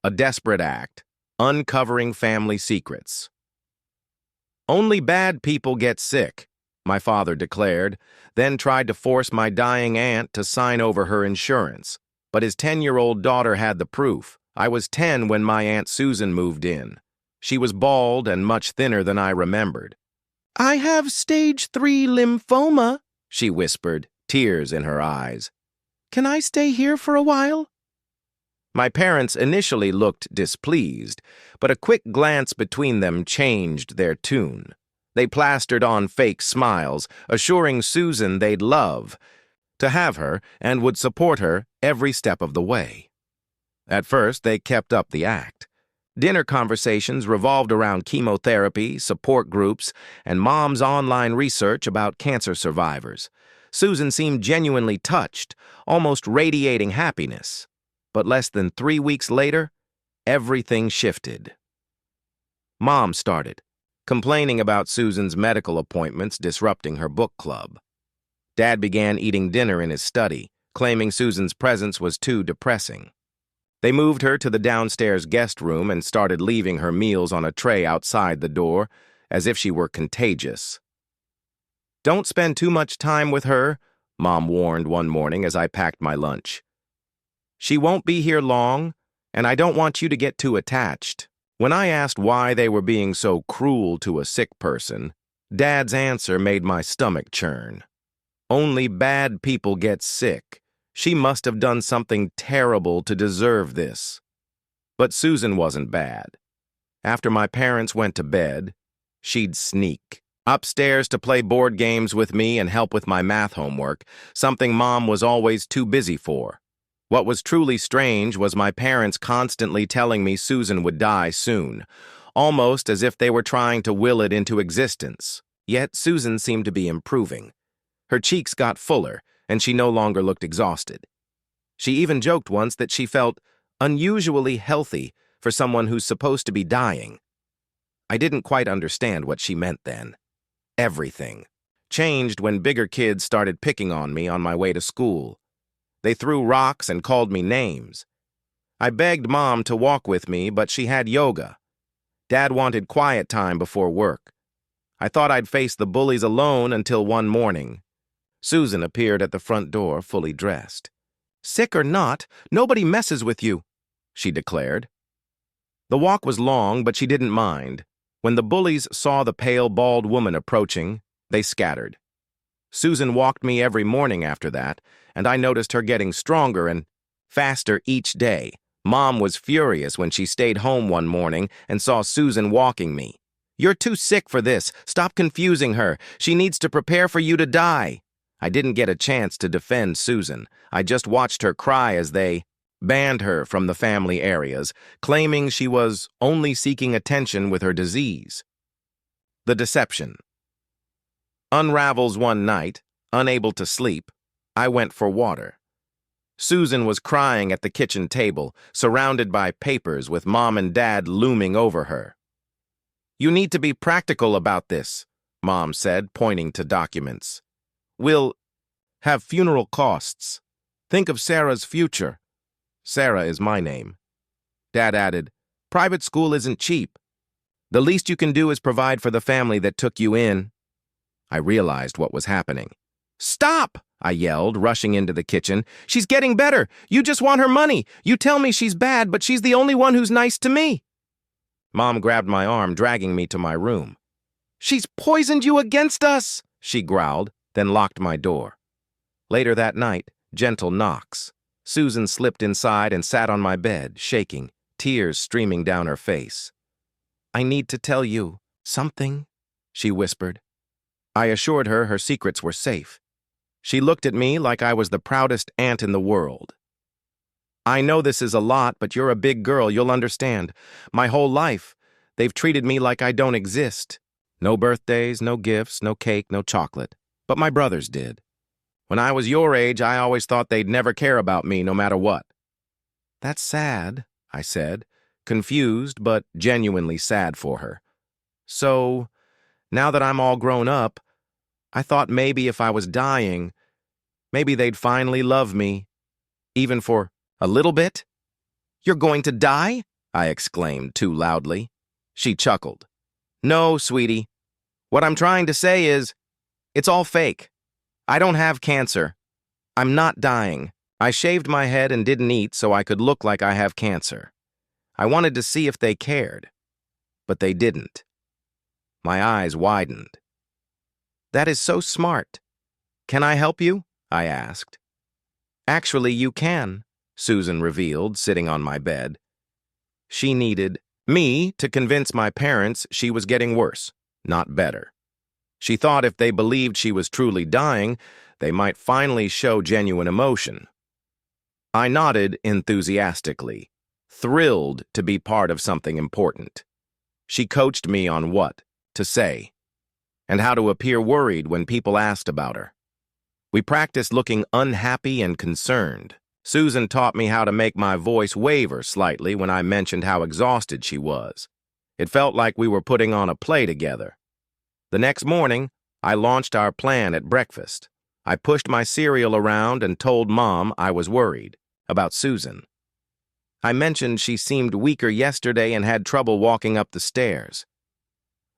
A desperate act, uncovering family secrets. "Only bad people get sick," my father declared, then tried to force my dying aunt to sign over her insurance. But his 10-year-old daughter had the proof. I was 10 when my Aunt Susan moved in. She was bald and much thinner than I remembered. "I have stage 3 lymphoma," she whispered, tears in her eyes. "Can I stay here for a while?" My parents initially looked displeased, but a quick glance between them changed their tune. They plastered on fake smiles, assuring Susan they'd love to have her and would support her every step of the way. At first, they kept up the act. Dinner conversations revolved around chemotherapy, support groups, and Mom's online research about cancer survivors. Susan seemed genuinely touched, almost radiating happiness. But less than 3 weeks later, everything shifted. Mom started, complaining about Susan's medical appointments disrupting her book club. Dad began eating dinner in his study, claiming Susan's presence was too depressing. They moved her to the downstairs guest room and started leaving her meals on a tray outside the door, as if she were contagious. "Don't spend too much time with her," Mom warned one morning as I packed my lunch. "She won't be here long, and I don't want you to get too attached." When I asked why they were being so cruel to a sick person, Dad's answer made my stomach churn. "Only bad people get sick. She must have done something terrible to deserve this." But Susan wasn't bad. After my parents went to bed, she'd sneak upstairs to play board games with me and help with my math homework, something Mom was always too busy for. What was truly strange was my parents constantly telling me Susan would die soon, almost as if they were trying to will it into existence. Yet Susan seemed to be improving. Her cheeks got fuller, and she no longer looked exhausted. She even joked once that she felt unusually healthy for someone who's supposed to be dying. I didn't quite understand what she meant then. Everything changed when bigger kids started picking on me on my way to school. They threw rocks and called me names. I begged Mom to walk with me, but she had yoga. Dad wanted quiet time before work. I thought I'd face the bullies alone until one morning. Susan appeared at the front door fully dressed. "Sick or not, nobody messes with you," she declared. The walk was long, but she didn't mind. When the bullies saw the pale, bald woman approaching, they scattered. Susan walked me every morning after that, and I noticed her getting stronger and faster each day. Mom was furious when she stayed home one morning and saw Susan walking me. "You're too sick for this. Stop confusing her. She needs to prepare for you to die." I didn't get a chance to defend Susan. I just watched her cry as they banned her from the family areas, claiming she was only seeking attention with her disease. The deception unravels one night. Unable to sleep, I went for water. Susan was crying at the kitchen table, surrounded by papers with Mom and Dad looming over her. "You need to be practical about this," Mom said, pointing to documents. "We'll have funeral costs. Think of Sarah's future." Sarah is my name. Dad added, "Private school isn't cheap. The least you can do is provide for the family that took you in." I realized what was happening. "Stop!" I yelled, rushing into the kitchen. "She's getting better. You just want her money. You tell me she's bad, but she's the only one who's nice to me." Mom grabbed my arm, dragging me to my room. "She's poisoned you against us," she growled, then locked my door. Later that night, gentle knocks. Susan slipped inside and sat on my bed, shaking, tears streaming down her face. "I need to tell you something," she whispered. I assured her secrets were safe. She looked at me like I was the proudest aunt in the world. "I know this is a lot, but you're a big girl, you'll understand. My whole life, they've treated me like I don't exist. No birthdays, no gifts, no cake, no chocolate. But my brothers did. When I was your age, I always thought they'd never care about me no matter what." "That's sad," I said, confused but genuinely sad for her. "So, now that I'm all grown up, I thought maybe if I was dying, maybe they'd finally love me, even for a little bit." "You're going to die?" I exclaimed too loudly. She chuckled. No, sweetie. What I'm trying to say is, it's all fake. I don't have cancer. I'm not dying. I shaved my head and didn't eat so I could look like I have cancer. I wanted to see if they cared, but they didn't. My eyes widened. That is so smart. Can I help you? I asked. Actually, you can, Susan revealed, sitting on my bed. She needed me to convince my parents she was getting worse, not better. She thought if they believed she was truly dying, they might finally show genuine emotion. I nodded enthusiastically, thrilled to be part of something important. She coached me on what to say and how to appear worried when people asked about her. We practiced looking unhappy and concerned. Susan taught me how to make my voice waver slightly when I mentioned how exhausted she was. It felt like we were putting on a play together. The next morning, I launched our plan at breakfast. I pushed my cereal around and told Mom I was worried about Susan. I mentioned she seemed weaker yesterday and had trouble walking up the stairs.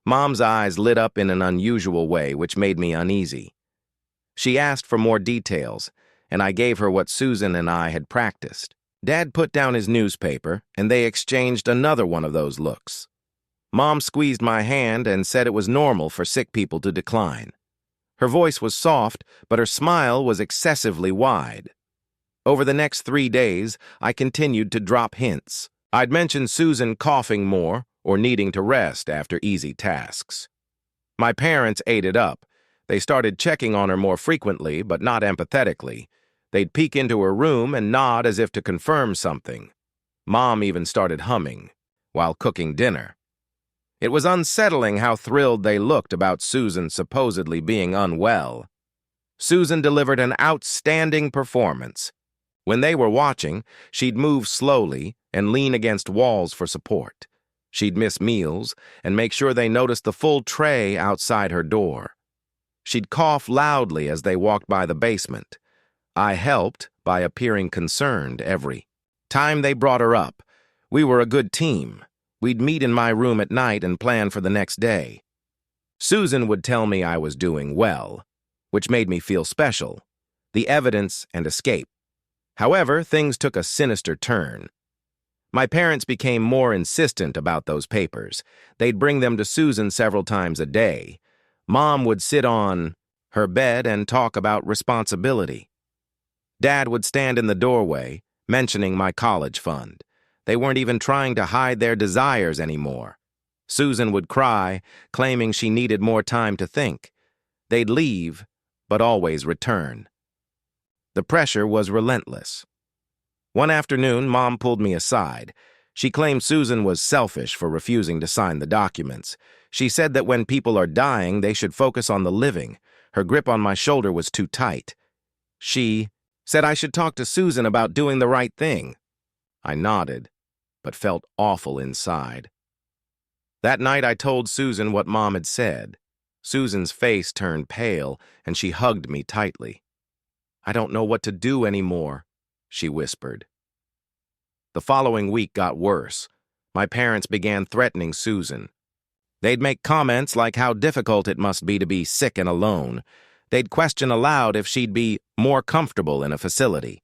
Mom's eyes lit up in an unusual way, which made me uneasy. She asked for more details, and I gave her what Susan and I had practiced. Dad put down his newspaper, and they exchanged another one of those looks. Mom squeezed my hand and said it was normal for sick people to decline. Her voice was soft, but her smile was excessively wide. Over the next 3 days, I continued to drop hints. I'd mention Susan coughing more or needing to rest after easy tasks. My parents ate it up. They started checking on her more frequently, but not empathetically. They'd peek into her room and nod as if to confirm something. Mom even started humming while cooking dinner. It was unsettling how thrilled they looked about Susan supposedly being unwell. Susan delivered an outstanding performance. When they were watching, she'd move slowly and lean against walls for support. She'd miss meals and make sure they noticed the full tray outside her door. She'd cough loudly as they walked by the basement. I helped by appearing concerned every time they brought her up. We were a good team. We'd meet in my room at night and plan for the next day. Susan would tell me I was doing well, which made me feel special. The evidence and escape. However, things took a sinister turn. My parents became more insistent about those papers. They'd bring them to Susan several times a day. Mom would sit on her bed and talk about responsibility. Dad would stand in the doorway, mentioning my college fund. They weren't even trying to hide their desires anymore. Susan would cry, claiming she needed more time to think. They'd leave, but always return. The pressure was relentless. One afternoon, Mom pulled me aside. She claimed Susan was selfish for refusing to sign the documents. She said that when people are dying, they should focus on the living. Her grip on my shoulder was too tight. She said I should talk to Susan about doing the right thing. I nodded, but felt awful inside. That night, I told Susan what Mom had said. Susan's face turned pale, and she hugged me tightly. I don't know what to do anymore, she whispered. The following week got worse. My parents began threatening Susan. They'd make comments like how difficult it must be to be sick and alone. They'd question aloud if she'd be more comfortable in a facility.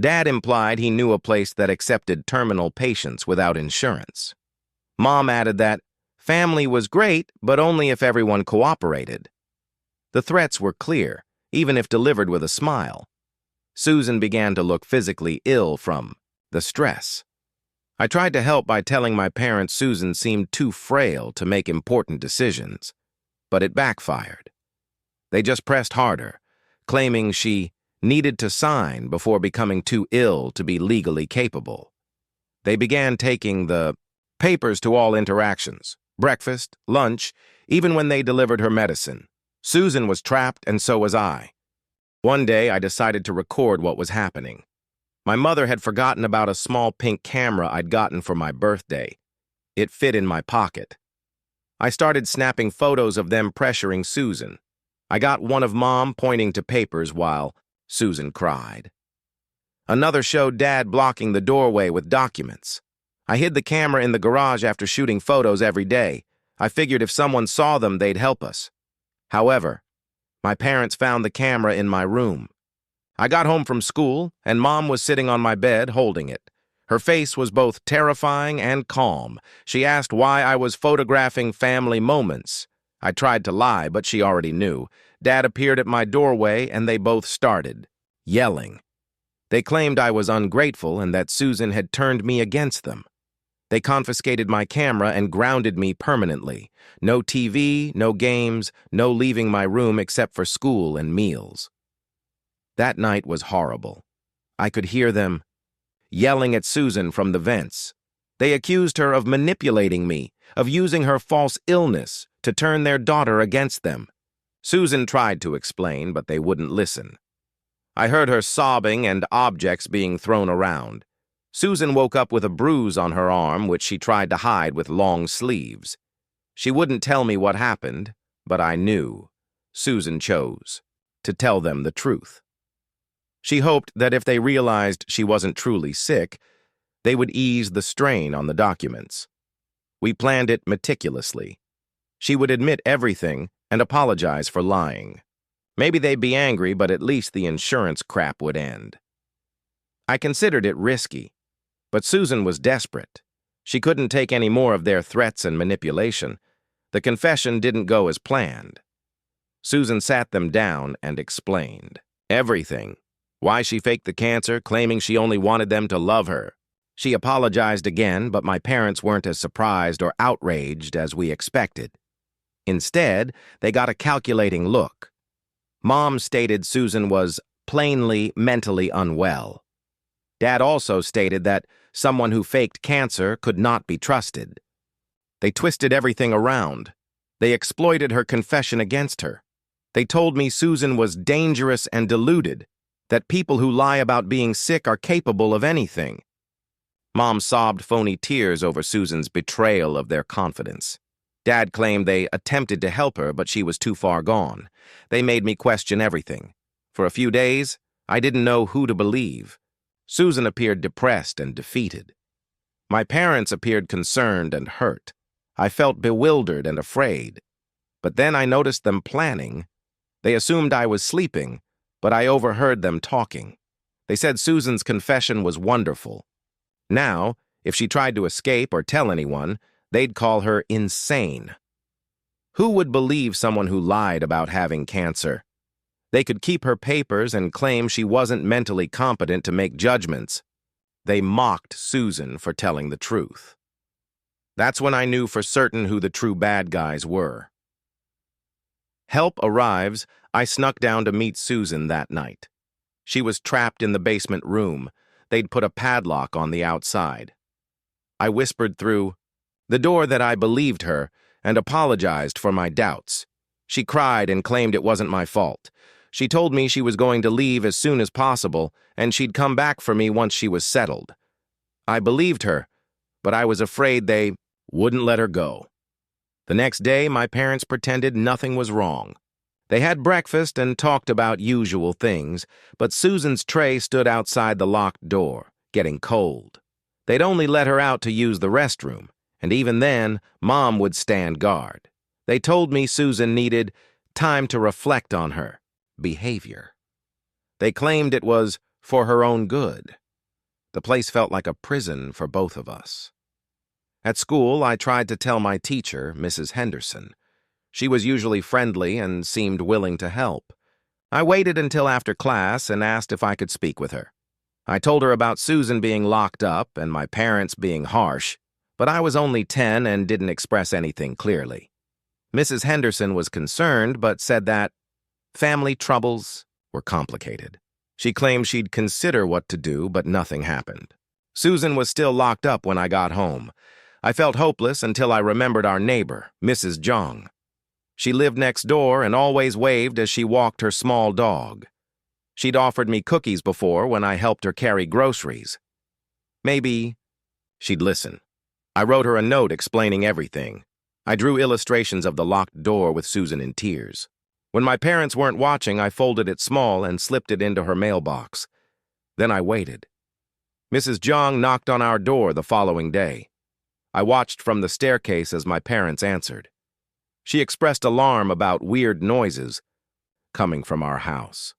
Dad implied he knew a place that accepted terminal patients without insurance. Mom added that family was great, but only if everyone cooperated. The threats were clear, even if delivered with a smile. Susan began to look physically ill from the stress. I tried to help by telling my parents Susan seemed too frail to make important decisions, but it backfired. They just pressed harder, claiming she needed to sign before becoming too ill to be legally capable. They began taking the papers to all interactions, breakfast, lunch, even when they delivered her medicine. Susan was trapped, and so was I. One day, I decided to record what was happening. My mother had forgotten about a small pink camera I'd gotten for my birthday. It fit in my pocket. I started snapping photos of them pressuring Susan. I got one of Mom pointing to papers while Susan cried. Another showed Dad blocking the doorway with documents. I hid the camera in the garage after shooting photos every day. I figured if someone saw them, they'd help us. However, my parents found the camera in my room. I got home from school, and Mom was sitting on my bed holding it. Her face was both terrifying and calm. She asked why I was photographing family moments. I tried to lie, but she already knew. Dad appeared at my doorway, and they both started yelling. They claimed I was ungrateful and that Susan had turned me against them. They confiscated my camera and grounded me permanently. No TV, no games, no leaving my room except for school and meals. That night was horrible. I could hear them yelling at Susan from the vents. They accused her of manipulating me, of using her false illness to turn their daughter against them. Susan tried to explain, but they wouldn't listen. I heard her sobbing and objects being thrown around. Susan woke up with a bruise on her arm, which she tried to hide with long sleeves. She wouldn't tell me what happened, but I knew. Susan chose to tell them the truth. She hoped that if they realized she wasn't truly sick, they would ease the strain on the documents. We planned it meticulously. She would admit everything and apologize for lying. Maybe they'd be angry, but at least the insurance crap would end. I considered it risky, but Susan was desperate. She couldn't take any more of their threats and manipulation. The confession didn't go as planned. Susan sat them down and explained everything. Why she faked the cancer, claiming she only wanted them to love her. She apologized again, but my parents weren't as surprised or outraged as we expected. Instead, they got a calculating look. Mom stated Susan was plainly mentally unwell. Dad also stated that someone who faked cancer could not be trusted. They twisted everything around. They exploited her confession against her. They told me Susan was dangerous and deluded, that people who lie about being sick are capable of anything. Mom sobbed phony tears over Susan's betrayal of their confidence. Dad claimed they attempted to help her, but she was too far gone. They made me question everything. For a few days, I didn't know who to believe. Susan appeared depressed and defeated. My parents appeared concerned and hurt. I felt bewildered and afraid. But then I noticed them planning. They assumed I was sleeping, but I overheard them talking. They said Susan's confession was wonderful. Now, if she tried to escape or tell anyone, they'd call her insane. Who would believe someone who lied about having cancer? They could keep her papers and claim she wasn't mentally competent to make judgments. They mocked Susan for telling the truth. That's when I knew for certain who the true bad guys were. Help arrives. I snuck down to meet Susan that night. She was trapped in the basement room. They'd put a padlock on the outside. I whispered through the door that I believed her and apologized for my doubts. She cried and claimed it wasn't my fault. She told me she was going to leave as soon as possible and she'd come back for me once she was settled. I believed her, but I was afraid they wouldn't let her go. The next day, my parents pretended nothing was wrong. They had breakfast and talked about usual things, but Susan's tray stood outside the locked door, getting cold. They'd only let her out to use the restroom, and even then, Mom would stand guard. They told me Susan needed time to reflect on her behavior. They claimed it was for her own good. The place felt like a prison for both of us. At school, I tried to tell my teacher, Mrs. Henderson. She was usually friendly and seemed willing to help. I waited until after class and asked if I could speak with her. I told her about Susan being locked up and my parents being harsh, but I was only 10 and didn't express anything clearly. Mrs. Henderson was concerned, but said that family troubles were complicated. She claimed she'd consider what to do, but nothing happened. Susan was still locked up when I got home. I felt hopeless until I remembered our neighbor, Mrs. Jong. She lived next door and always waved as she walked her small dog. She'd offered me cookies before when I helped her carry groceries. Maybe she'd listen. I wrote her a note explaining everything. I drew illustrations of the locked door with Susan in tears. When my parents weren't watching, I folded it small and slipped it into her mailbox. Then I waited. Mrs. Jong knocked on our door the following day. I watched from the staircase as my parents answered. She expressed alarm about weird noises coming from our house.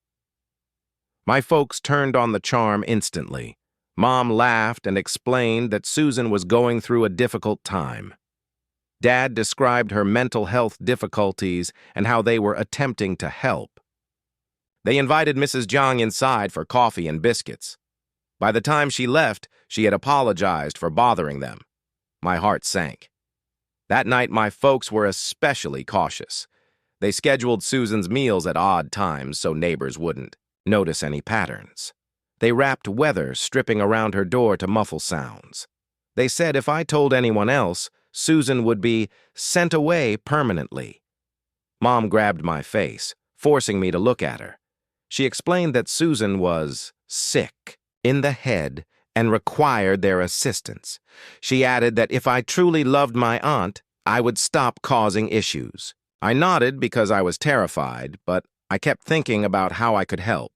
My folks turned on the charm instantly. Mom laughed and explained that Susan was going through a difficult time. Dad described her mental health difficulties and how they were attempting to help. They invited Mrs. Jong inside for coffee and biscuits. By the time she left, she had apologized for bothering them. My heart sank. That night, my folks were especially cautious. They scheduled Susan's meals at odd times so neighbors wouldn't notice any patterns. They wrapped weather stripping around her door to muffle sounds. They said if I told anyone else, Susan would be sent away permanently. Mom grabbed my face, forcing me to look at her. She explained that Susan was sick in the head and required their assistance. She added that if I truly loved my aunt, I would stop causing issues. I nodded because I was terrified, but I kept thinking about how I could help.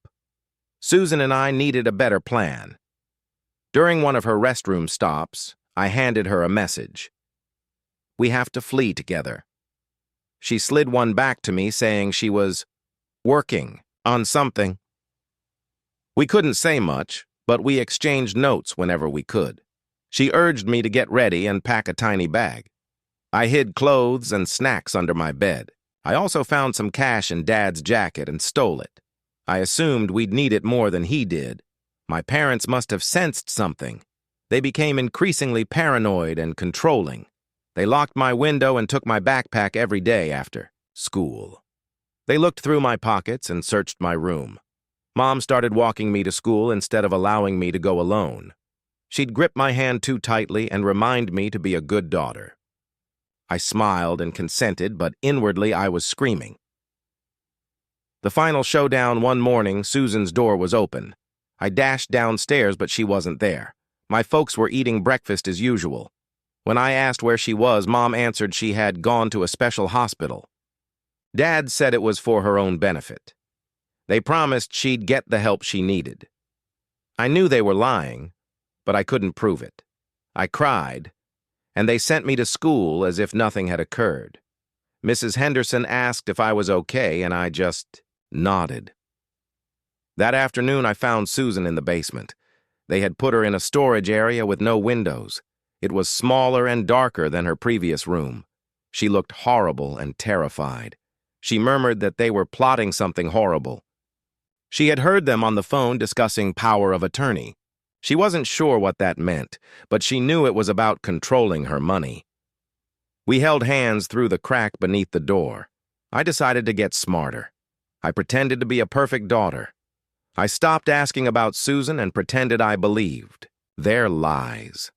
Susan and I needed a better plan. During one of her restroom stops, I handed her a message. We have to flee together. She slid one back to me saying she was working on something. We couldn't say much, but we exchanged notes whenever we could. She urged me to get ready and pack a tiny bag. I hid clothes and snacks under my bed. I also found some cash in Dad's jacket and stole it. I assumed we'd need it more than he did. My parents must have sensed something. They became increasingly paranoid and controlling. They locked my window and took my backpack every day after school. They looked through my pockets and searched my room. Mom started walking me to school instead of allowing me to go alone. She'd grip my hand too tightly and remind me to be a good daughter. I smiled and consented, but inwardly I was screaming. The final showdown one morning, Susan's door was open. I dashed downstairs, but she wasn't there. My folks were eating breakfast as usual. When I asked where she was, Mom answered she had gone to a special hospital. Dad said it was for her own benefit. They promised she'd get the help she needed. I knew they were lying, but I couldn't prove it. I cried, and they sent me to school as if nothing had occurred. Mrs. Henderson asked if I was okay, and I just nodded. That afternoon, I found Susan in the basement. They had put her in a storage area with no windows. It was smaller and darker than her previous room. She looked horrible and terrified. She murmured that they were plotting something horrible. She had heard them on the phone discussing power of attorney. She wasn't sure what that meant, but she knew it was about controlling her money. We held hands through the crack beneath the door. I decided to get smarter. I pretended to be a perfect daughter. I stopped asking about Susan and pretended I believed their lies.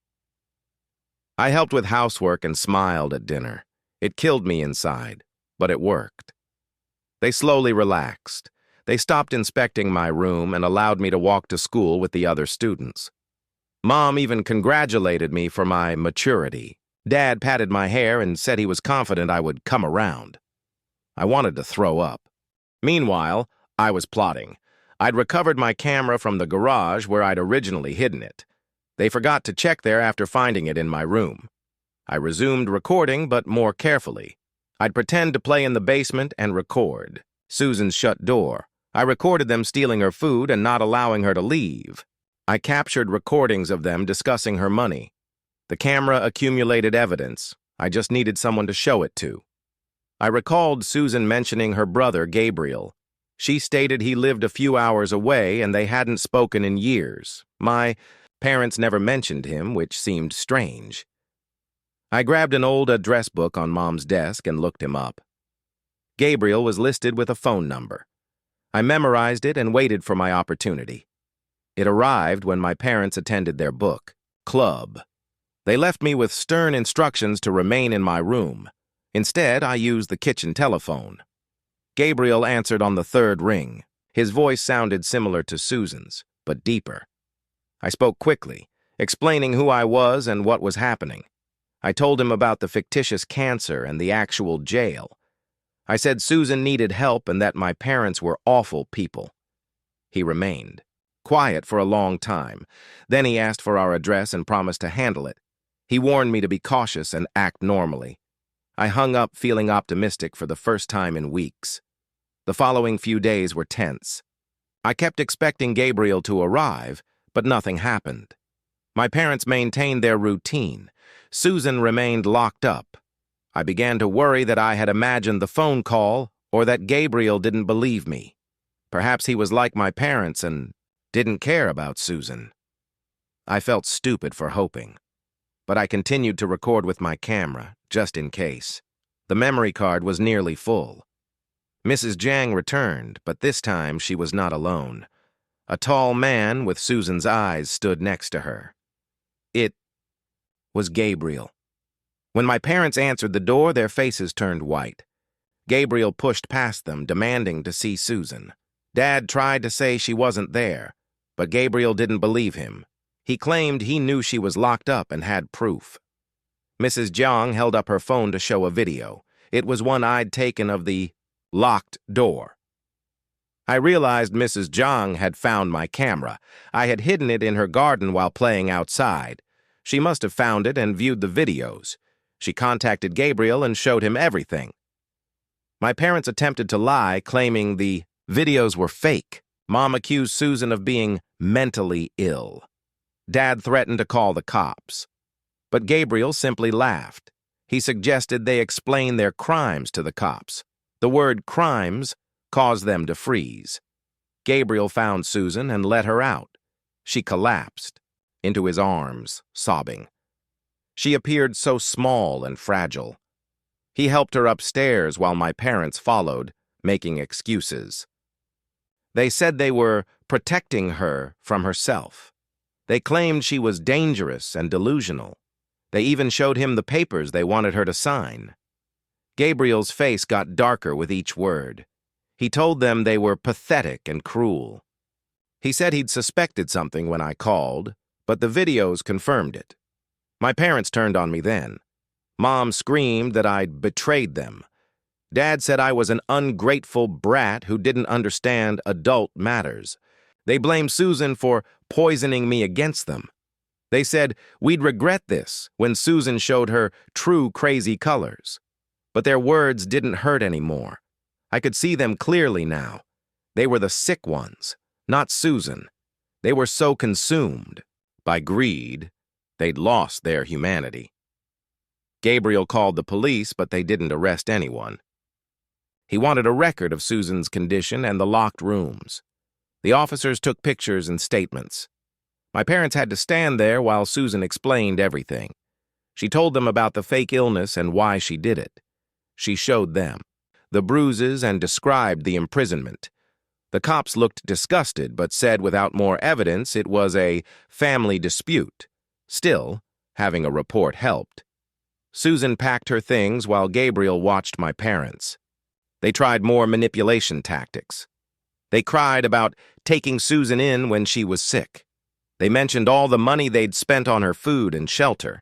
I helped with housework and smiled at dinner. It killed me inside, but it worked. They slowly relaxed. They stopped inspecting my room and allowed me to walk to school with the other students. Mom even congratulated me for my maturity. Dad patted my hair and said he was confident I would come around. I wanted to throw up. Meanwhile, I was plotting. I'd recovered my camera from the garage where I'd originally hidden it. They forgot to check there after finding it in my room. I resumed recording, but more carefully. I'd pretend to play in the basement and record. Susan's shut door. I recorded them stealing her food and not allowing her to leave. I captured recordings of them discussing her money. The camera accumulated evidence. I just needed someone to show it to. I recalled Susan mentioning her brother, Gabriel. She stated he lived a few hours away and they hadn't spoken in years. My parents never mentioned him, which seemed strange. I grabbed an old address book on Mom's desk and looked him up. Gabriel was listed with a phone number. I memorized it and waited for my opportunity. It arrived when my parents attended their book club. They left me with stern instructions to remain in my room. Instead, I used the kitchen telephone. Gabriel answered on the third ring. His voice sounded similar to Susan's, but deeper. I spoke quickly, explaining who I was and what was happening. I told him about the fictitious cancer and the actual jail. I said Susan needed help and that my parents were awful people. He remained. quiet for a long time. Then he asked for our address and promised to handle it. He warned me to be cautious and act normally. I hung up feeling optimistic for the first time in weeks. The following few days were tense. I kept expecting Gabriel to arrive, but nothing happened. My parents maintained their routine. Susan remained locked up. I began to worry that I had imagined the phone call or that Gabriel didn't believe me. Perhaps he was like my parents and didn't care about Susan. I felt stupid for hoping, but I continued to record with my camera, just in case. The memory card was nearly full. Mrs. Jiang returned, but this time she was not alone. A tall man with Susan's eyes stood next to her. It was Gabriel. When my parents answered the door, their faces turned white. Gabriel pushed past them, demanding to see Susan. Dad tried to say she wasn't there, but Gabriel didn't believe him. He claimed he knew she was locked up and had proof. Mrs. Jiang held up her phone to show a video. It was one I'd taken of the locked door. I realized Mrs. Jiang had found my camera. I had hidden it in her garden while playing outside. She must have found it and viewed the videos. She contacted Gabriel and showed him everything. My parents attempted to lie, claiming the videos were fake. Mom accused Susan of being mentally ill. Dad threatened to call the cops. But Gabriel simply laughed. He suggested they explain their crimes to the cops. The word crimes caused them to freeze. Gabriel found Susan and let her out. She collapsed into his arms, sobbing. She appeared so small and fragile. He helped her upstairs while my parents followed, making excuses. They said they were protecting her from herself. They claimed she was dangerous and delusional. They even showed him the papers they wanted her to sign. Gabriel's face got darker with each word. He told them they were pathetic and cruel. He said he'd suspected something when I called, but the videos confirmed it. My parents turned on me then. Mom screamed that I'd betrayed them. Dad said I was an ungrateful brat who didn't understand adult matters. They blamed Susan for poisoning me against them. They said we'd regret this when Susan showed her true crazy colors. But their words didn't hurt anymore. I could see them clearly now. They were the sick ones, not Susan. They were so consumed by greed, they'd lost their humanity. Gabriel called the police, but they didn't arrest anyone. He wanted a record of Susan's condition and the locked rooms. The officers took pictures and statements. My parents had to stand there while Susan explained everything. She told them about the fake illness and why she did it. She showed them the bruises and described the imprisonment. The cops looked disgusted but said without more evidence it was a family dispute. Still, having a report helped. Susan packed her things while Gabriel watched my parents. They tried more manipulation tactics. They cried about taking Susan in when she was sick. They mentioned all the money they'd spent on her food and shelter.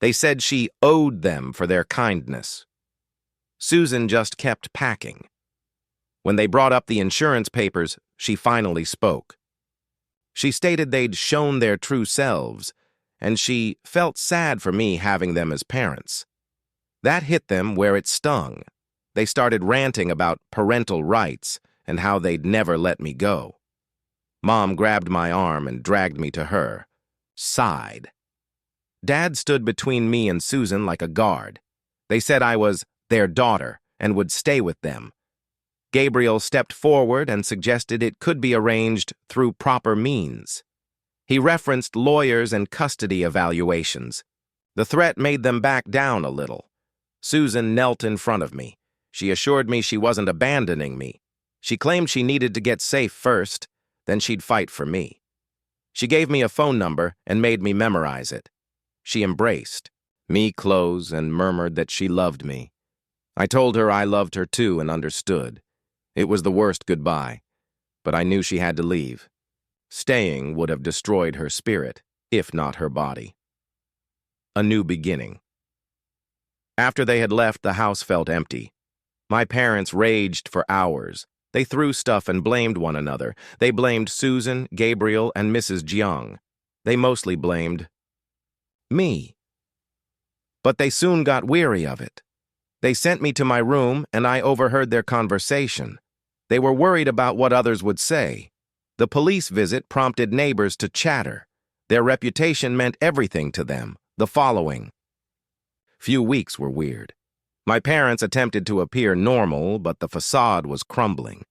They said she owed them for their kindness. Susan just kept packing. When they brought up the insurance papers, she finally spoke. She stated they'd shown their true selves, and she felt sad for me having them as parents. That hit them where it stung. They started ranting about parental rights and how they'd never let me go. Mom grabbed my arm and dragged me to her, sighed. Dad stood between me and Susan like a guard. They said I was their daughter and would stay with them. Gabriel stepped forward and suggested it could be arranged through proper means. He referenced lawyers and custody evaluations. The threat made them back down a little. Susan knelt in front of me. She assured me she wasn't abandoning me. She claimed she needed to get safe first, then she'd fight for me. She gave me a phone number and made me memorize it. She embraced me close and murmured that she loved me. I told her I loved her too and understood. It was the worst goodbye, but I knew she had to leave. Staying would have destroyed her spirit, if not her body. A new beginning. After they had left, the house felt empty. My parents raged for hours. They threw stuff and blamed one another. They blamed Susan, Gabriel, and Mrs. Jiang. They mostly blamed me. But they soon got weary of it. They sent me to my room, and I overheard their conversation. They were worried about what others would say. The police visit prompted neighbors to chatter. Their reputation meant everything to them. The following. Few weeks were weird. My parents attempted to appear normal, but the facade was crumbling.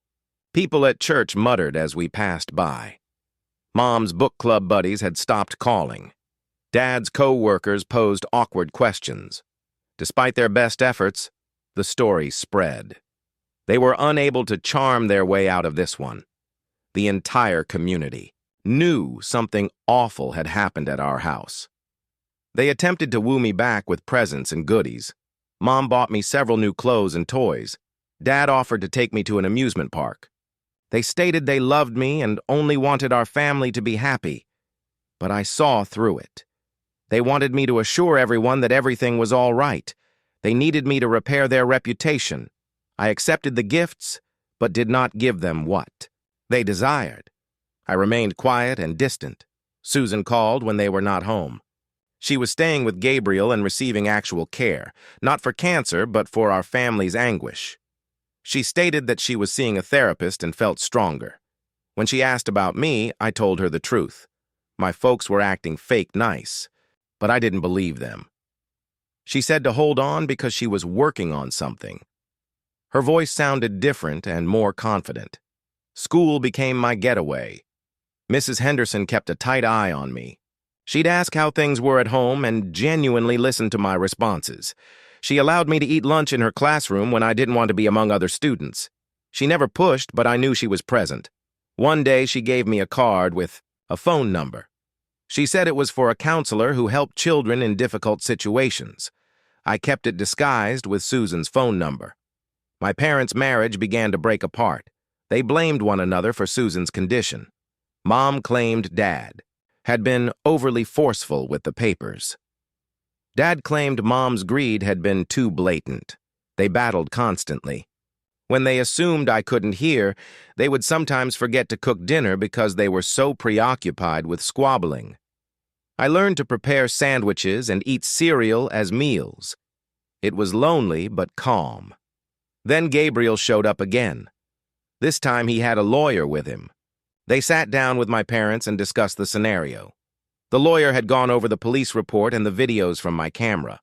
People at church muttered as we passed by. Mom's book club buddies had stopped calling. Dad's co-workers posed awkward questions. Despite their best efforts, the story spread. They were unable to charm their way out of this one. The entire community knew something awful had happened at our house. They attempted to woo me back with presents and goodies. Mom bought me several new clothes and toys. Dad offered to take me to an amusement park. They stated they loved me and only wanted our family to be happy. But I saw through it. They wanted me to assure everyone that everything was all right. They needed me to repair their reputation. I accepted the gifts, but did not give them what they desired. I remained quiet and distant. Susan called when they were not home. She was staying with Gabriel and receiving actual care, not for cancer, but for our family's anguish. She stated that she was seeing a therapist and felt stronger. When she asked about me, I told her the truth. My folks were acting fake nice, but I didn't believe them. She said to hold on because she was working on something. Her voice sounded different and more confident. School became my getaway. Mrs. Henderson kept a tight eye on me. She'd ask how things were at home and genuinely listen to my responses. She allowed me to eat lunch in her classroom when I didn't want to be among other students. She never pushed, but I knew she was present. One day she gave me a card with a phone number. She said it was for a counselor who helped children in difficult situations. I kept it disguised with Susan's phone number. My parents' marriage began to break apart. They blamed one another for Susan's condition. Mom claimed Dad had been overly forceful with the papers. Dad claimed Mom's greed had been too blatant. They battled constantly. When they assumed I couldn't hear, they would sometimes forget to cook dinner because they were so preoccupied with squabbling. I learned to prepare sandwiches and eat cereal as meals. It was lonely but calm. Then Gabriel showed up again. This time he had a lawyer with him. They sat down with my parents and discussed the scenario. The lawyer had gone over the police report and the videos from my camera.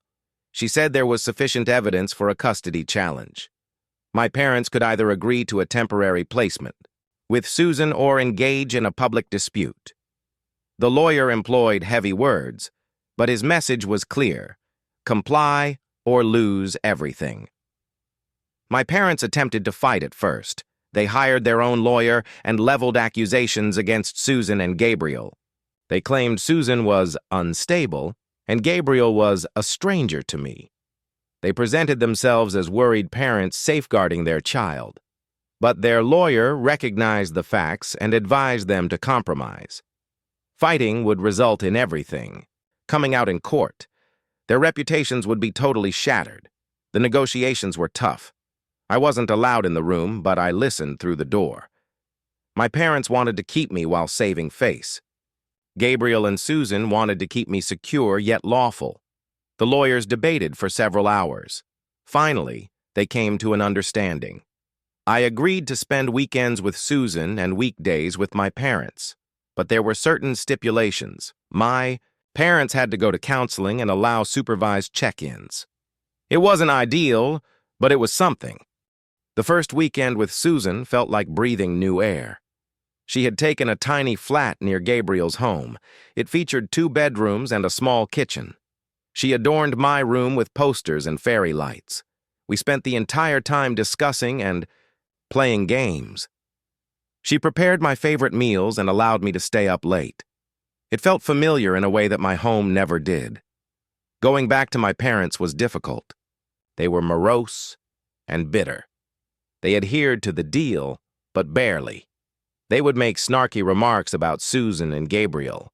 She said there was sufficient evidence for a custody challenge. My parents could either agree to a temporary placement with Susan or engage in a public dispute. The lawyer employed heavy words, but his message was clear: comply or lose everything. My parents attempted to fight at first. They hired their own lawyer and leveled accusations against Susan and Gabriel. They claimed Susan was unstable and Gabriel was a stranger to me. They presented themselves as worried parents safeguarding their child. But their lawyer recognized the facts and advised them to compromise. Fighting would result in everything. Coming out in court. Their reputations would be totally shattered. The negotiations were tough. I wasn't allowed in the room, but I listened through the door. My parents wanted to keep me while saving face. Gabriel and Susan wanted to keep me secure yet lawful. The lawyers debated for several hours. Finally, they came to an understanding. I agreed to spend weekends with Susan and weekdays with my parents, but there were certain stipulations. My parents had to go to counseling and allow supervised check-ins. It wasn't ideal, but it was something. The first weekend with Susan felt like breathing new air. She had taken a tiny flat near Gabriel's home. It featured 2 bedrooms and a small kitchen. She adorned my room with posters and fairy lights. We spent the entire time discussing and playing games. She prepared my favorite meals and allowed me to stay up late. It felt familiar in a way that my home never did. Going back to my parents was difficult. They were morose and bitter. They adhered to the deal, but barely. They would make snarky remarks about Susan and Gabriel.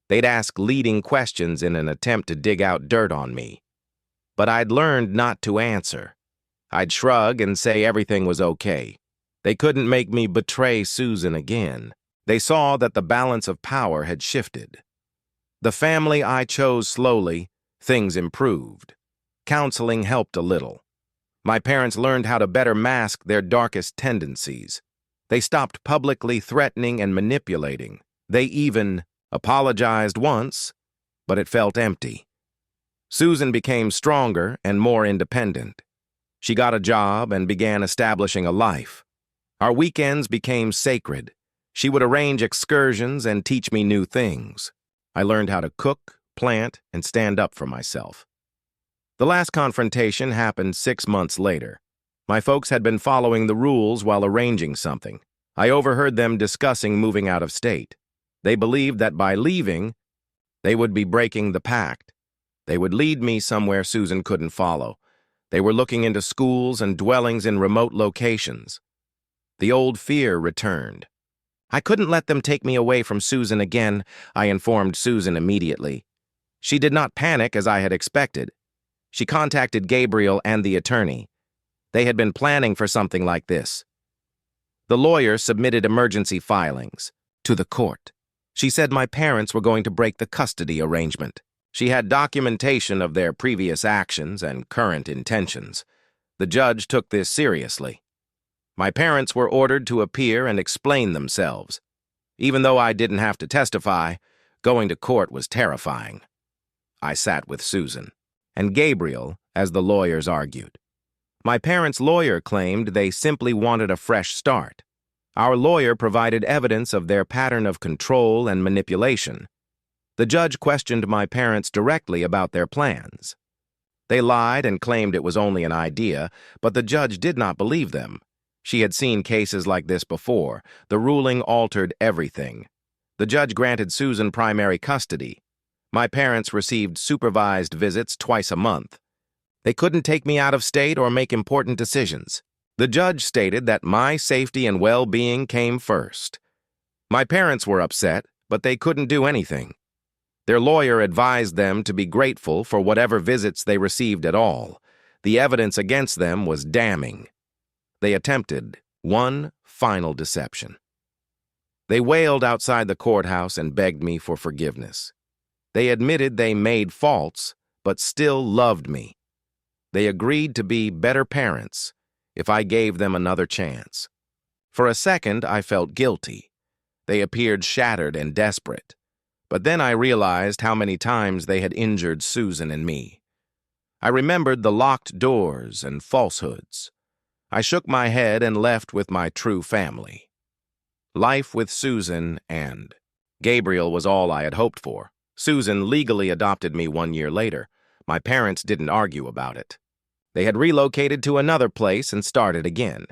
They'd ask leading questions in an attempt to dig out dirt on me. But I'd learned not to answer. I'd shrug and say everything was okay. They couldn't make me betray Susan again. They saw that the balance of power had shifted. The family I chose slowly, things improved. Counseling helped a little. My parents learned how to better mask their darkest tendencies. They stopped publicly threatening and manipulating. They even apologized once, but it felt empty. Susan became stronger and more independent. She got a job and began establishing a life. Our weekends became sacred. She would arrange excursions and teach me new things. I learned how to cook, plant, and stand up for myself. The last confrontation happened 6 months later. My folks had been following the rules while arranging something. I overheard them discussing moving out of state. They believed that by leaving, they would be breaking the pact. They would lead me somewhere Susan couldn't follow. They were looking into schools and dwellings in remote locations. The old fear returned. I couldn't let them take me away from Susan again, I informed Susan immediately. She did not panic as I had expected. She contacted Gabriel and the attorney. They had been planning for something like this. The lawyer submitted emergency filings to the court. She said my parents were going to break the custody arrangement. She had documentation of their previous actions and current intentions. The judge took this seriously. My parents were ordered to appear and explain themselves. Even though I didn't have to testify, going to court was terrifying. I sat with Susan and Gabriel as the lawyers argued. My parents' lawyer claimed they simply wanted a fresh start. Our lawyer provided evidence of their pattern of control and manipulation. The judge questioned my parents directly about their plans. They lied and claimed it was only an idea, but the judge did not believe them. She had seen cases like this before. The ruling altered everything. The judge granted Susan primary custody. My parents received supervised visits twice a month. They couldn't take me out of state or make important decisions. The judge stated that my safety and well-being came first. My parents were upset, but they couldn't do anything. Their lawyer advised them to be grateful for whatever visits they received at all. The evidence against them was damning. They attempted one final deception. They wailed outside the courthouse and begged me for forgiveness. They admitted they made faults, but still loved me. They agreed to be better parents if I gave them another chance. For a second, I felt guilty. They appeared shattered and desperate. But then I realized how many times they had injured Susan and me. I remembered the locked doors and falsehoods. I shook my head and left with my true family. Life with Susan and Gabriel was all I had hoped for. Susan legally adopted me 1 year later. My parents didn't argue about it. They had relocated to another place and started again.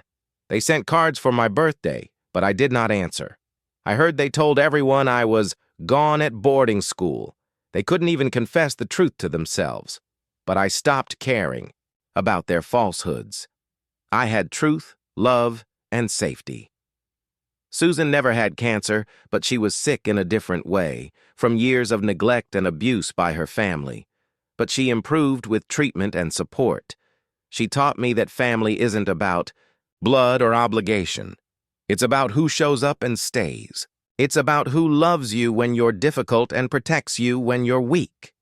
They sent cards for my birthday, but I did not answer. I heard they told everyone I was gone at boarding school. They couldn't even confess the truth to themselves. But I stopped caring about their falsehoods. I had truth, love, and safety. Susan never had cancer, but she was sick in a different way, from years of neglect and abuse by her family. But she improved with treatment and support. She taught me that family isn't about blood or obligation. It's about who shows up and stays. It's about who loves you when you're difficult and protects you when you're weak.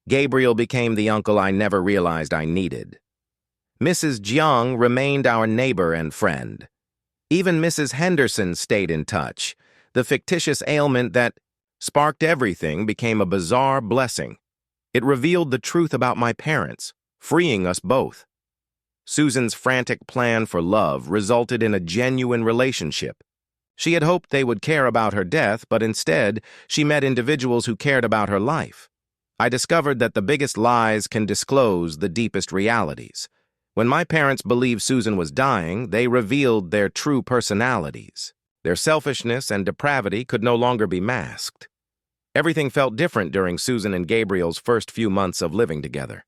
Gabriel became the uncle I never realized I needed. Mrs. Jiang remained our neighbor and friend. Even Mrs. Henderson stayed in touch. The fictitious ailment that sparked everything became a bizarre blessing. It revealed the truth about my parents, freeing us both. Susan's frantic plan for love resulted in a genuine relationship. She had hoped they would care about her death, but instead, she met individuals who cared about her life. I discovered that the biggest lies can disclose the deepest realities. When my parents believed Susan was dying, they revealed their true personalities. Their selfishness and depravity could no longer be masked. Everything felt different during Susan and Gabriel's first few months of living together.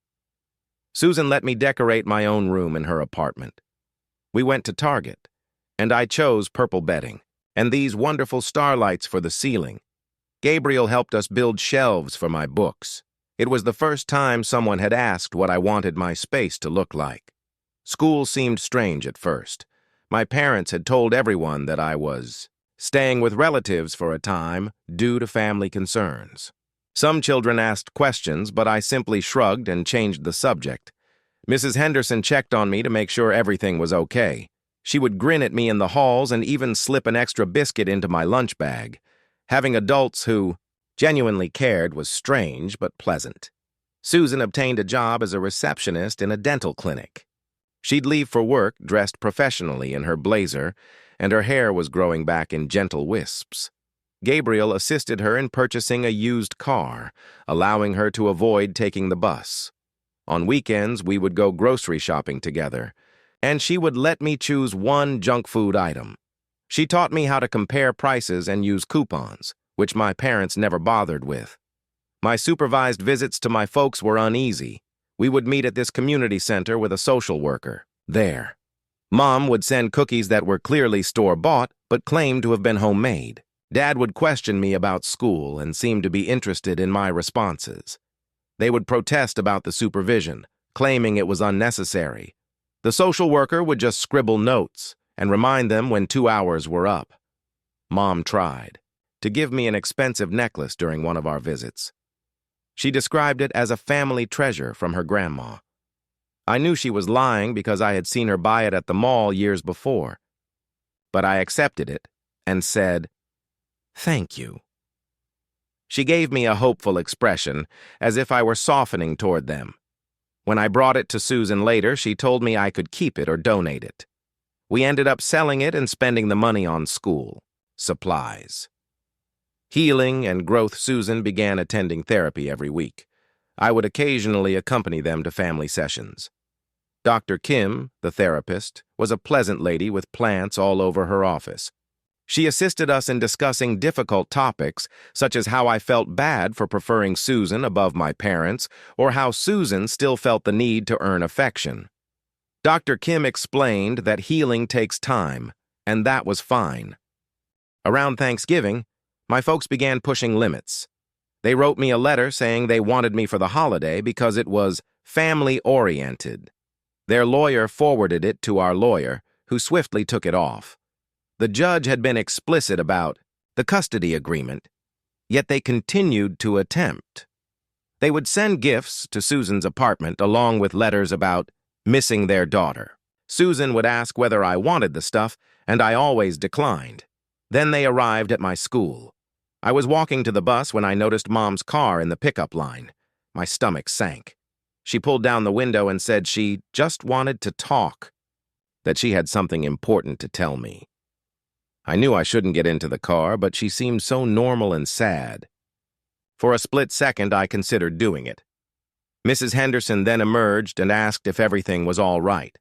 Susan let me decorate my own room in her apartment. We went to Target, and I chose purple bedding and these wonderful starlights for the ceiling. Gabriel helped us build shelves for my books. It was the first time someone had asked what I wanted my space to look like. School seemed strange at first. My parents had told everyone that I was staying with relatives for a time due to family concerns. Some children asked questions, but I simply shrugged and changed the subject. Mrs. Henderson checked on me to make sure everything was okay. She would grin at me in the halls and even slip an extra biscuit into my lunch bag. Having adults who genuinely cared was strange but pleasant. Susan obtained a job as a receptionist in a dental clinic. She'd leave for work dressed professionally in her blazer, and her hair was growing back in gentle wisps. Gabriel assisted her in purchasing a used car, allowing her to avoid taking the bus. On weekends, we would go grocery shopping together, and she would let me choose one junk food item. She taught me how to compare prices and use coupons, which my parents never bothered with. My supervised visits to my folks were uneasy. We would meet at this community center with a social worker. There. Mom would send cookies that were clearly store-bought, but claimed to have been homemade. Dad would question me about school and seemed to be interested in my responses. They would protest about the supervision, claiming it was unnecessary. The social worker would just scribble notes and remind them when 2 hours were up. Mom tried to give me an expensive necklace during one of our visits. She described it as a family treasure from her grandma. I knew she was lying because I had seen her buy it at the mall years before. But I accepted it and said, "Thank you." She gave me a hopeful expression, as if I were softening toward them. When I brought it to Susan later, she told me I could keep it or donate it. We ended up selling it and spending the money on school supplies. Healing and growth Susan began attending therapy every week. I would occasionally accompany them to family sessions. Dr. Kim, the therapist, was a pleasant lady with plants all over her office. She assisted us in discussing difficult topics, such as how I felt bad for preferring Susan above my parents, or how Susan still felt the need to earn affection. Dr. Kim explained that healing takes time, and that was fine. Around Thanksgiving, my folks began pushing limits. They wrote me a letter saying they wanted me for the holiday because it was family-oriented. Their lawyer forwarded it to our lawyer, who swiftly took it off. The judge had been explicit about the custody agreement, yet they continued to attempt. They would send gifts to Susan's apartment along with letters about missing their daughter. Susan would ask whether I wanted the stuff, and I always declined. Then they arrived at my school. I was walking to the bus when I noticed Mom's car in the pickup line. My stomach sank. She pulled down the window and said she just wanted to talk, that she had something important to tell me. I knew I shouldn't get into the car, but she seemed so normal and sad. For a split second, I considered doing it. Mrs. Henderson then emerged and asked if everything was all right.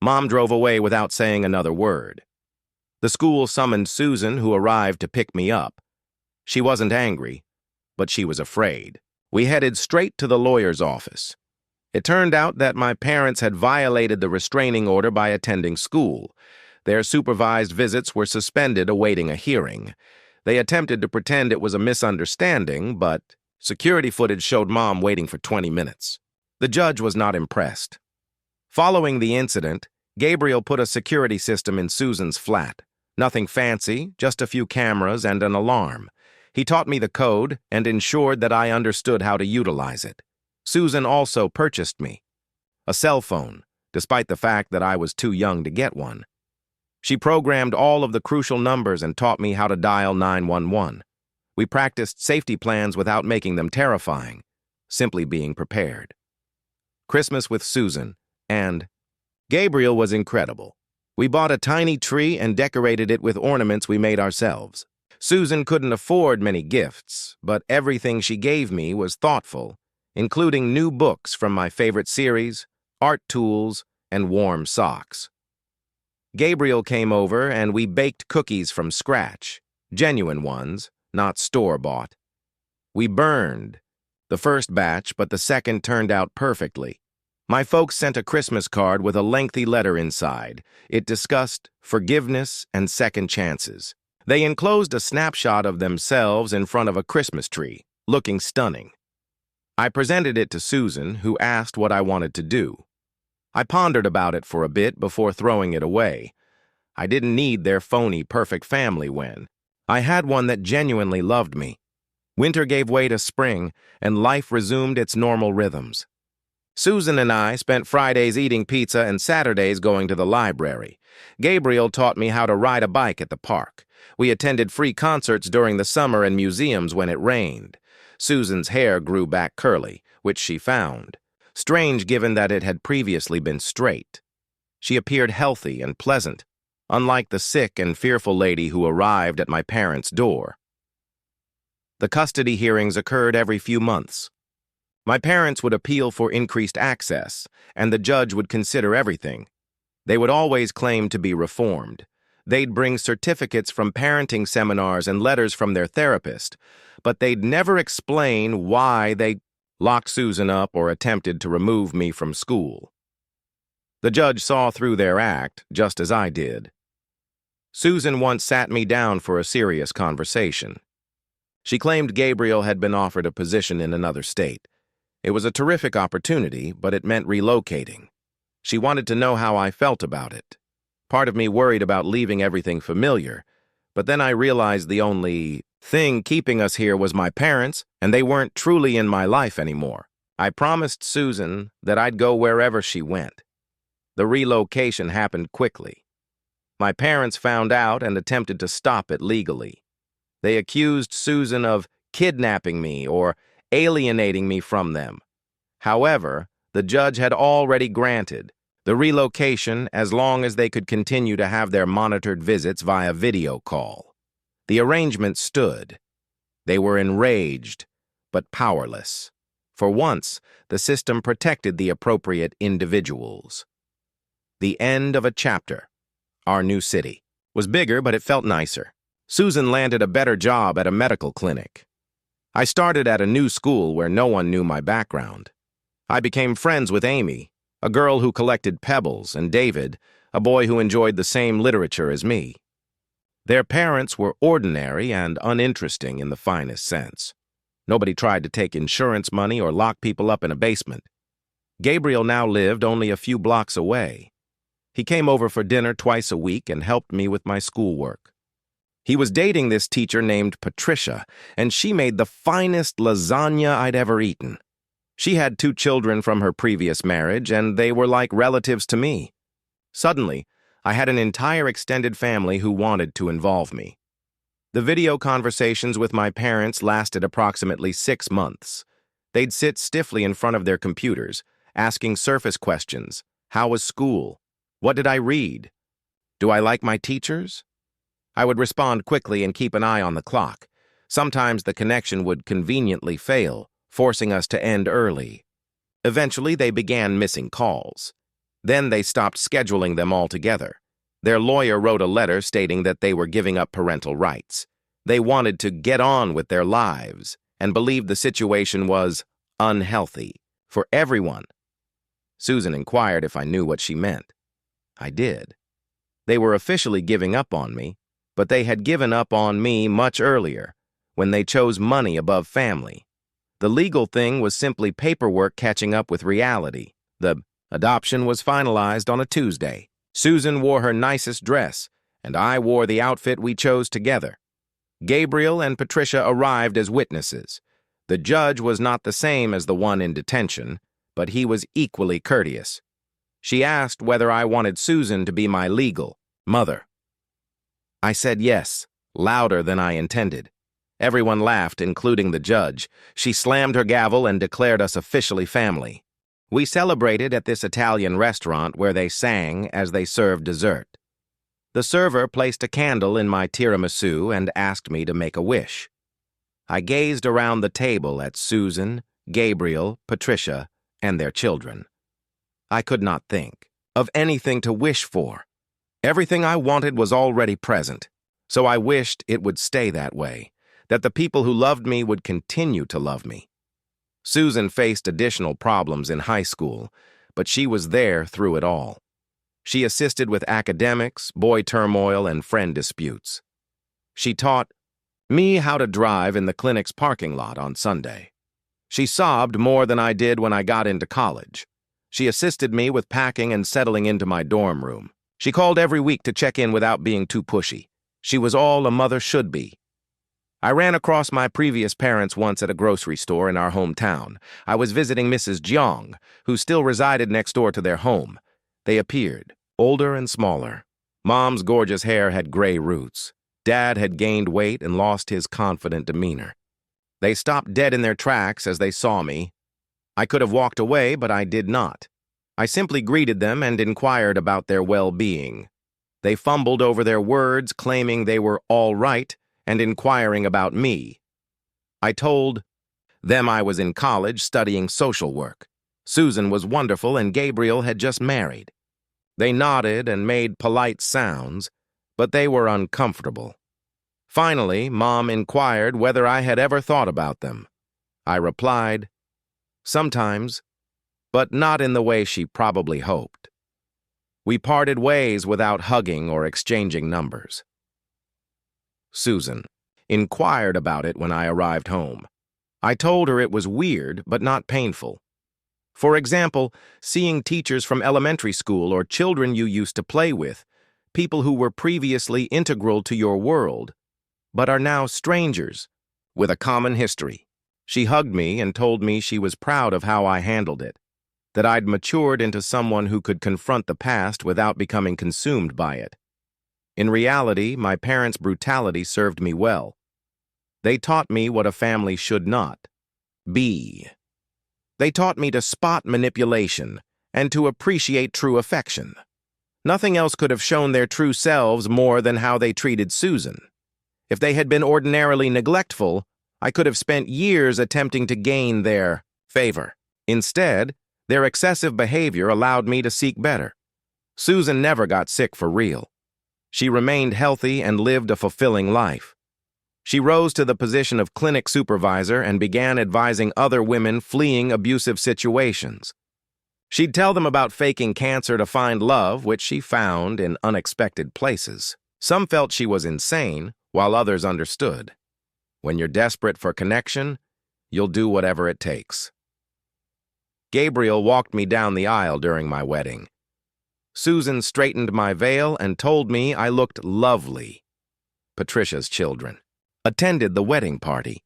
Mom drove away without saying another word. The school summoned Susan, who arrived to pick me up. She wasn't angry, but she was afraid. We headed straight to the lawyer's office. It turned out that my parents had violated the restraining order by attending school. Their supervised visits were suspended awaiting a hearing. They attempted to pretend it was a misunderstanding, but security footage showed Mom waiting for 20 minutes. The judge was not impressed. Following the incident, Gabriel put a security system in Susan's flat. Nothing fancy, just a few cameras and an alarm. He taught me the code and ensured that I understood how to utilize it. Susan also purchased me a cell phone, despite the fact that I was too young to get one. She programmed all of the crucial numbers and taught me how to dial 911. We practiced safety plans without making them terrifying, simply being prepared. Christmas with Susan and Gabriel was incredible. We bought a tiny tree and decorated it with ornaments we made ourselves. Susan couldn't afford many gifts, but everything she gave me was thoughtful, including new books from my favorite series, art tools, and warm socks. Gabriel came over and we baked cookies from scratch, genuine ones, not store-bought. We burned the first batch, but the second turned out perfectly. My folks sent a Christmas card with a lengthy letter inside. It discussed forgiveness and second chances. They enclosed a snapshot of themselves in front of a Christmas tree, looking stunning. I presented it to Susan, who asked what I wanted to do. I pondered about it for a bit before throwing it away. I didn't need their phony perfect family when I had one that genuinely loved me. Winter gave way to spring, and life resumed its normal rhythms. Susan and I spent Fridays eating pizza and Saturdays going to the library. Gabriel taught me how to ride a bike at the park. We attended free concerts during the summer and museums when it rained. Susan's hair grew back curly, which she found strange given that it had previously been straight. She appeared healthy and pleasant, unlike the sick and fearful lady who arrived at my parents' door. The custody hearings occurred every few months. My parents would appeal for increased access, and the judge would consider everything. They would always claim to be reformed. They'd bring certificates from parenting seminars and letters from their therapist, but they'd never explain why they locked Susan up or attempted to remove me from school. The judge saw through their act, just as I did. Susan once sat me down for a serious conversation. She claimed Gabriel had been offered a position in another state. It was a terrific opportunity, but it meant relocating. She wanted to know how I felt about it. Part of me worried about leaving everything familiar, but then I realized the only thing keeping us here was my parents, and they weren't truly in my life anymore. I promised Susan that I'd go wherever she went. The relocation happened quickly. My parents found out and attempted to stop it legally. They accused Susan of kidnapping me or alienating me from them. However, the judge had already granted the relocation as long as they could continue to have their monitored visits via video call. The arrangement stood. They were enraged, but powerless. For once, the system protected the appropriate individuals. The end of a chapter. Our new city was bigger, but it felt nicer. Susan landed a better job at a medical clinic. I started at a new school where no one knew my background. I became friends with Amy, a girl who collected pebbles, and David, a boy who enjoyed the same literature as me. Their parents were ordinary and uninteresting in the finest sense. Nobody tried to take insurance money or lock people up in a basement. Gabriel now lived only a few blocks away. He came over for dinner twice a week and helped me with my schoolwork. He was dating this teacher named Patricia, and she made the finest lasagna I'd ever eaten. She had 2 children from her previous marriage, and they were like relatives to me. Suddenly, I had an entire extended family who wanted to involve me. The video conversations with my parents lasted approximately 6 months. They'd sit stiffly in front of their computers, asking surface questions. How was school? What did I read? Do I like my teachers? I would respond quickly and keep an eye on the clock. Sometimes the connection would conveniently fail, forcing us to end early. Eventually, they began missing calls. Then they stopped scheduling them altogether. Their lawyer wrote a letter stating that they were giving up parental rights. They wanted to get on with their lives and believed the situation was unhealthy for everyone. Susan inquired if I knew what she meant. I did. They were officially giving up on me, but they had given up on me much earlier, when they chose money above family. The legal thing was simply paperwork catching up with reality. The adoption was finalized on a Tuesday. Susan wore her nicest dress, and I wore the outfit we chose together. Gabriel and Patricia arrived as witnesses. The judge was not the same as the one in detention, but he was equally courteous. She asked whether I wanted Susan to be my legal mother. I said yes, louder than I intended. Everyone laughed, including the judge. She slammed her gavel and declared us officially family. We celebrated at this Italian restaurant where they sang as they served dessert. The server placed a candle in my tiramisu and asked me to make a wish. I gazed around the table at Susan, Gabriel, Patricia, and their children. I could not think of anything to wish for. Everything I wanted was already present, so I wished it would stay that way, that the people who loved me would continue to love me. Susan faced additional problems in high school, but she was there through it all. She assisted with academics, boy turmoil, and friend disputes. She taught me how to drive in the clinic's parking lot on Sunday. She sobbed more than I did when I got into college. She assisted me with packing and settling into my dorm room. She called every week to check in without being too pushy. She was all a mother should be. I ran across my previous parents once at a grocery store in our hometown. I was visiting Mrs. Jiang, who still resided next door to their home. They appeared, older and smaller. Mom's gorgeous hair had gray roots. Dad had gained weight and lost his confident demeanor. They stopped dead in their tracks as they saw me. I could have walked away, but I did not. I simply greeted them and inquired about their well-being. They fumbled over their words, claiming they were all right and inquiring about me. I told them I was in college studying social work. Susan was wonderful and Gabriel had just married. They nodded and made polite sounds, but they were uncomfortable. Finally, Mom inquired whether I had ever thought about them. I replied, sometimes, but not in the way she probably hoped. We parted ways without hugging or exchanging numbers. Susan inquired about it when I arrived home. I told her it was weird, but not painful. For example, seeing teachers from elementary school or children you used to play with, people who were previously integral to your world, but are now strangers with a common history. She hugged me and told me she was proud of how I handled it, that I'd matured into someone who could confront the past without becoming consumed by it. In reality, my parents' brutality served me well. They taught me what a family should not be. They taught me to spot manipulation and to appreciate true affection. Nothing else could have shown their true selves more than how they treated Susan. If they had been ordinarily neglectful, I could have spent years attempting to gain their favor. Instead, their excessive behavior allowed me to seek better. Susan never got sick for real. She remained healthy and lived a fulfilling life. She rose to the position of clinic supervisor and began advising other women fleeing abusive situations. She'd tell them about faking cancer to find love, which she found in unexpected places. Some felt she was insane, while others understood. When you're desperate for connection, you'll do whatever it takes. Gabriel walked me down the aisle during my wedding. Susan straightened my veil and told me I looked lovely. Patricia's children attended the wedding party.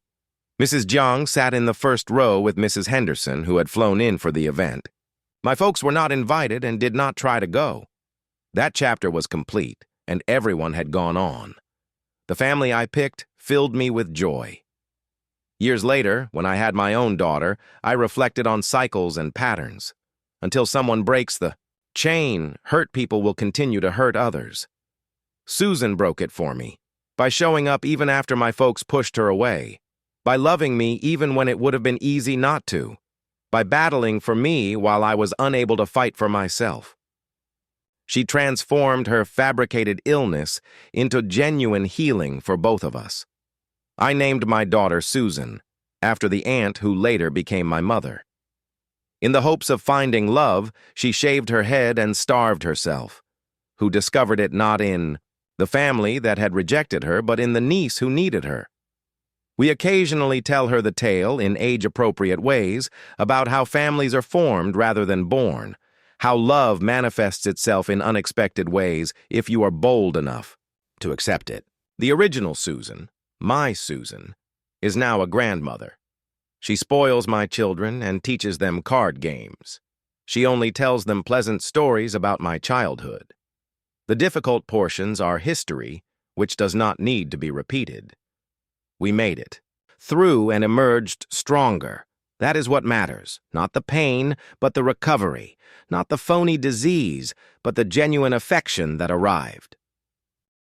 Mrs. Jiang sat in the first row with Mrs. Henderson, who had flown in for the event. My folks were not invited and did not try to go. That chapter was complete, and everyone had gone on. The family I picked filled me with joy. Years later, when I had my own daughter, I reflected on cycles and patterns. Until someone breaks the chain, hurt people will continue to hurt others. Susan broke it for me, by showing up even after my folks pushed her away, by loving me even when it would have been easy not to, by battling for me while I was unable to fight for myself. She transformed her fabricated illness into genuine healing for both of us. I named my daughter Susan, after the aunt who later became my mother. In the hopes of finding love, she shaved her head and starved herself, who discovered it not in the family that had rejected her, but in the niece who needed her. We occasionally tell her the tale in age-appropriate ways about how families are formed rather than born, how love manifests itself in unexpected ways if you are bold enough to accept it. The original Susan, my Susan, is now a grandmother. She spoils my children and teaches them card games. She only tells them pleasant stories about my childhood. The difficult portions are history, which does not need to be repeated. We made it through and emerged stronger. That is what matters. Not the pain, but the recovery. Not the phony disease, but the genuine affection that arrived.